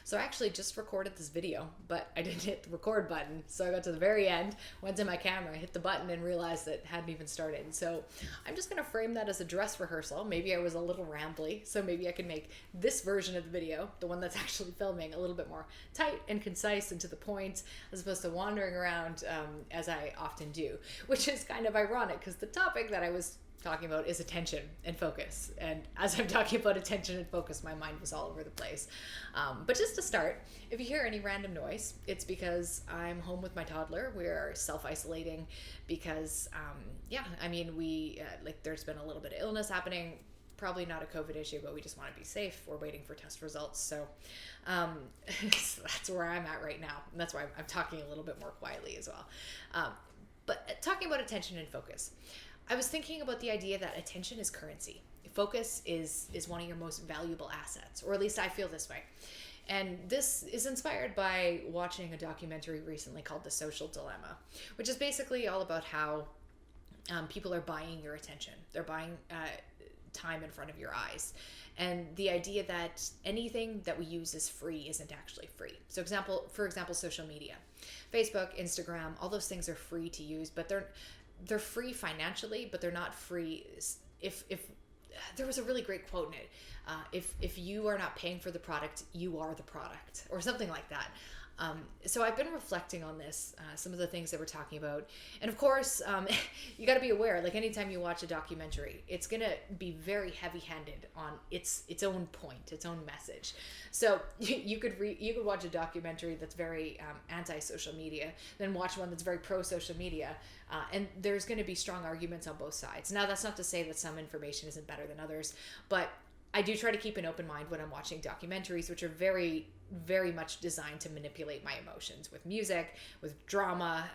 So I actually just recorded this video, but I didn't hit the record button. So I got to the very end, went to my camera, hit the button, and realized that it hadn't even started. So I'm just going to frame that as a dress rehearsal. Maybe I was a little rambly, so maybe I can make this version of the video, the one that's actually filming, a little bit more tight and concise and to the point, as opposed to wandering around as I often do, which is kind of ironic because the topic that I was talking about is attention and focus. And as I'm talking about attention and focus, my mind was all over the place. But just to start, if you hear any random noise, it's because I'm home with my toddler. We're self-isolating because, there's been a little bit of illness happening. Probably not a COVID issue, but we just want to be safe. We're waiting for test results. So that's where I'm at right now. And that's why I'm talking a little bit more quietly as well. But talking about attention and focus, I was thinking about the idea that attention is currency. Focus is one of your most valuable assets, or at least I feel this way. And this is inspired by watching a documentary recently called The Social Dilemma, which is basically all about how people are buying your attention. They're buying time in front of your eyes. And the idea that anything that we use is free isn't actually free. So for example, social media, Facebook, Instagram, all those things are free to use, but they're free financially, but they're not free if there was a really great quote in it. If you are not paying for the product, you are the product, or something like that. So I've been reflecting on this, some of the things that we're talking about. And of course, you got to be aware, like anytime you watch a documentary, it's going to be very heavy-handed on its own point, its own message. So you could watch a documentary that's very anti-social media, then watch one that's very pro-social media, and there's going to be strong arguments on both sides. Now, that's not to say that some information isn't better than others, but I do try to keep an open mind when I'm watching documentaries, which are very, very much designed to manipulate my emotions with music, with drama,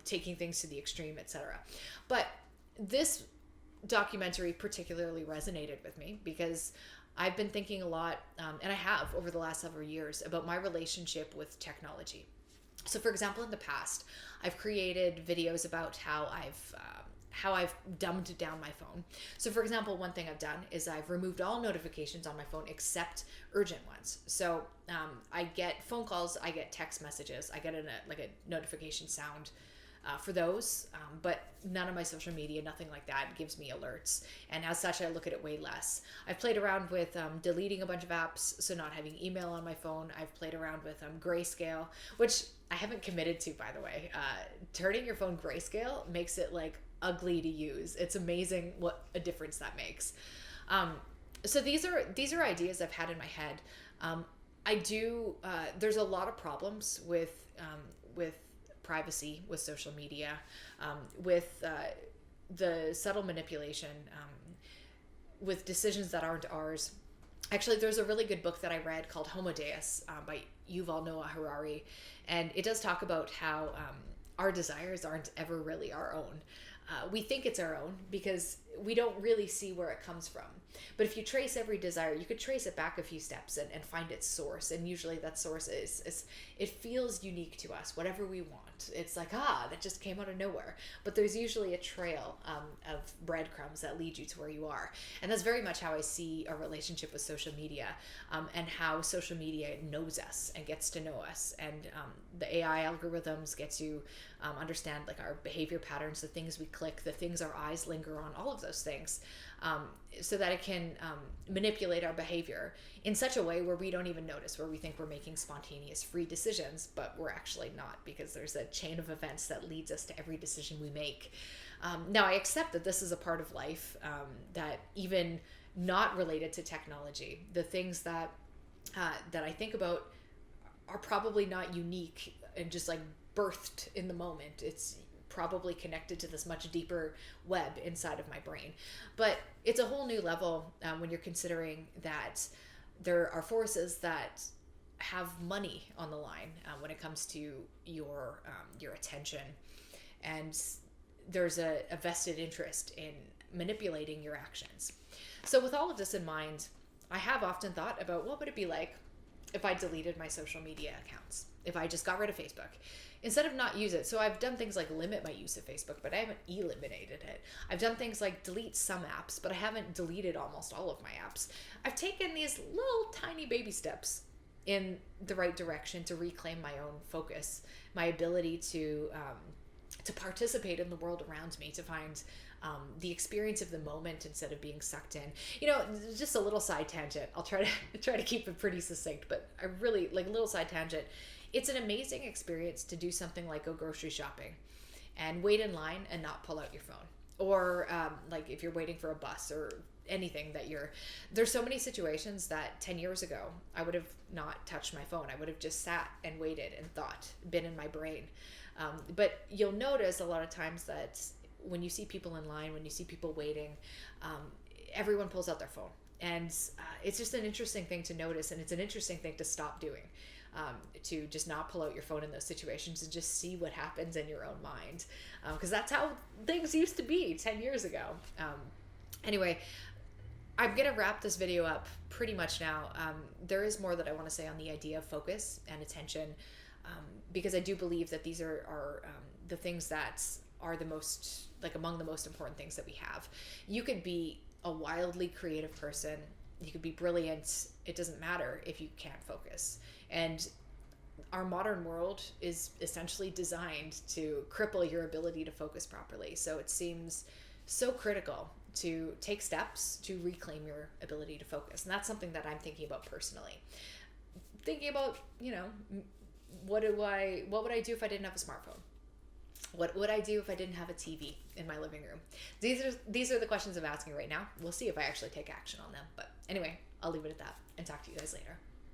taking things to the extreme, etc. But this documentary particularly resonated with me because I've been thinking a lot, and I have over the last several years, about my relationship with technology. So, for example, in the past, I've created videos about how I've dumbed down my phone. So for example, one thing I've done is I've removed all notifications on my phone except urgent ones. So I get phone calls, I get text messages, I get a notification sound for those, but none of my social media, nothing like that gives me alerts. And as such, I look at it way less. I've played around with deleting a bunch of apps, so not having email on my phone. I've played around with grayscale, which I haven't committed to, by the way. Turning your phone grayscale makes it ugly to use. It's amazing what a difference that makes. So these are ideas I've had in my head. There's a lot of problems with privacy, with social media, with the subtle manipulation, with decisions that aren't ours. Actually, there's a really good book that I read called Homodaeus by Yuval Noah Harari, and it does talk about how our desires aren't ever really our own. We think it's our own because we don't really see where it comes from. But if you trace every desire, you could trace it back a few steps and find its source. And usually that source is it feels unique to us, whatever we want. It's like, that just came out of nowhere. But there's usually a trail of breadcrumbs that lead you to where you are. And that's very much how I see a relationship with social media, and how social media knows us and gets to know us. And the AI algorithms get to understand our behavior patterns, the things we click, the things our eyes linger on, all of those things, so that it can manipulate our behavior in such a way where we don't even notice, where we think we're making spontaneous free decisions, but we're actually not, because there's a chain of events that leads us to every decision we make. Now, I accept that this is a part of life, that even not related to technology, the things that I think about are probably not unique and just birthed in the moment. It's probably connected to this much deeper web inside of my brain. But it's a whole new level when you're considering that there are forces that have money on the line when it comes to your attention, and there's a vested interest in manipulating your actions. So with all of this in mind, I have often thought about what would it be like if I deleted my social media accounts, if I just got rid of Facebook, instead of not use it. So I've done things like limit my use of Facebook, but I haven't eliminated it. I've done things like delete some apps, but I haven't deleted almost all of my apps. I've taken these little tiny baby steps in the right direction to reclaim my own focus, my ability to participate in the world around me, to find the experience of the moment instead of being sucked in. Just a little side tangent. I'll try to keep it pretty succinct, but I really like a little side tangent. It's an amazing experience to do something like go grocery shopping and wait in line and not pull out your phone. Or like if you're waiting for a bus or anything there's so many situations that 10 years ago I would have not touched my phone. I would have just sat and waited and thought, been in my brain. But you'll notice a lot of times that when you see people in line, when you see people waiting, everyone pulls out their phone. And it's just an interesting thing to notice, and it's an interesting thing to stop doing. To just not pull out your phone in those situations and just see what happens in your own mind. Because that's how things used to be 10 years ago. Anyway, I'm going to wrap this video up pretty much now. There is more that I want to say on the idea of focus and attention, because I do believe that these are the things that are the most, like among the most important things that we have. You could be a wildly creative person. You could be brilliant. It doesn't matter if you can't focus. And our modern world is essentially designed to cripple your ability to focus properly. So it seems so critical to take steps to reclaim your ability to focus. And that's something that I'm thinking about personally. Thinking about, what would I do if I didn't have a smartphone? What would I do if I didn't have a TV in my living room? These are the questions I'm asking right now. We'll see if I actually take action on them. But anyway, I'll leave it at that and talk to you guys later.